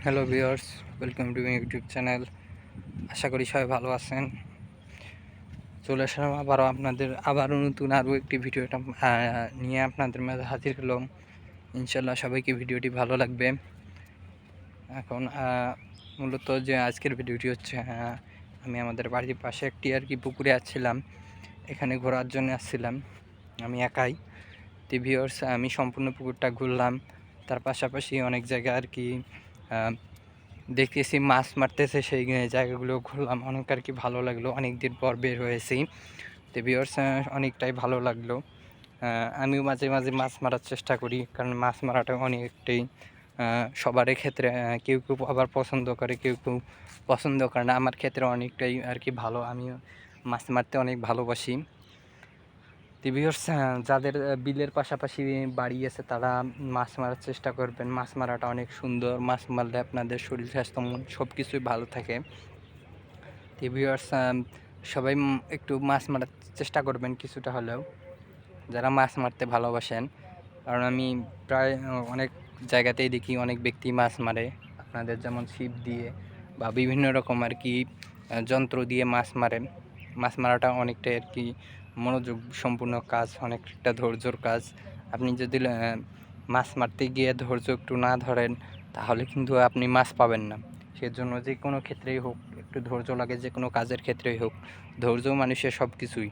Hello viewers, welcome to my YouTube channel. আশা করি সবাই ভালো আছেন। চলে আসলাম আবারও নতুন একটি ভিডিওটা নিয়ে আপনাদের মাঝে হাজির হলাম। ইনশাল্লাহ সবাইকে ভিডিওটি ভালো লাগবে। এখন মূলত যে আজকের ভিডিওটি হচ্ছে, আমি আমাদের বাড়ির পাশে একটি পুকুরে আসছিলাম। এখানে ঘোরার জন্য আসছিলাম আমি একাই। তো ভিউয়ার্স, আমি সম্পূর্ণ পুকুরটা ঘুরলাম। তার পাশাপাশি অনেক জায়গা দেখতেছি মাছ মারতেছে, সেই জায়গাগুলো ঘুরলাম। অনেক ভালো লাগলো, অনেক দিন পর বের হয়েছি। তো ভিউয়ার্স, অনেকটাই ভালো লাগলো। আমিও মাঝে মাঝে মাছ মারার চেষ্টা করি, কারণ মাছ মারাটা অনেকটাই সবারই ক্ষেত্রে কেউ কেউ আবার পছন্দ করে, কেউ কেউ পছন্দ করে না। আমার ক্ষেত্রে অনেকটাই ভালো, আমিও মাছ মারতে অনেক ভালোবাসি। তো ভিউয়ার্স, যাদের বিলের পাশাপাশি বাড়ি আছে তারা মাছ মারার চেষ্টা করবেন। মাছ মারাটা অনেক সুন্দর। মাছ মারলে আপনাদের শরীর স্বাস্থ্য মন সব কিছুই ভালো থাকে। তো ভিউয়ার্স, সবাই একটু মাছ মারার চেষ্টা করবেন কিছুটা হলেও, যারা মাছ মারতে ভালোবাসেন। কারণ আমি প্রায় অনেক জায়গাতেই দেখি অনেক ব্যক্তি মাছ মারে, আপনাদের যেমন ছিপ দিয়ে বা বিভিন্ন রকম যন্ত্র দিয়ে মাছ মারেন। মাছ মারাটা অনেকটাই মনোযোগ সম্পূর্ণ কাজ, অনেকটা ধৈর্যর কাজ। আপনি যদি মাছ মারতে গিয়ে ধৈর্য একটু না ধরেন, তাহলে কিন্তু আপনি মাছ পাবেন না। সেজন্য যে কোনো ক্ষেত্রেই হোক একটু ধৈর্য লাগে, যে কোনো কাজের ক্ষেত্রেই হোক ধৈর্য মানুষের সব কিছুই।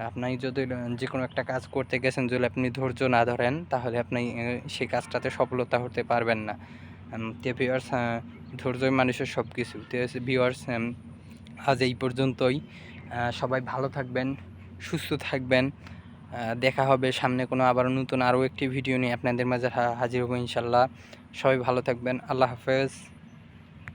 আপনি যদি যে কোনো একটা কাজ করতে গেছেন, যদি আপনি ধৈর্য না ধরেন, তাহলে আপনি সেই কাজটাতে সফলতা হতে পারবেন না। তো ভিউয়ার্স, ধৈর্যই মানুষের সব কিছু। তো ভিউয়ার্স, আজ এই পর্যন্তই। সবাই ভালো থাকবেন, সুস্থ থাকবেন। দেখা হবে সামনে কোনো নতুন একটি ভিডিও নিয়ে আপনাদের মাঝে হাজির হবো ইনশাল্লাহ। সবাই ভালো থাকবেন। আল্লাহ হাফেজ।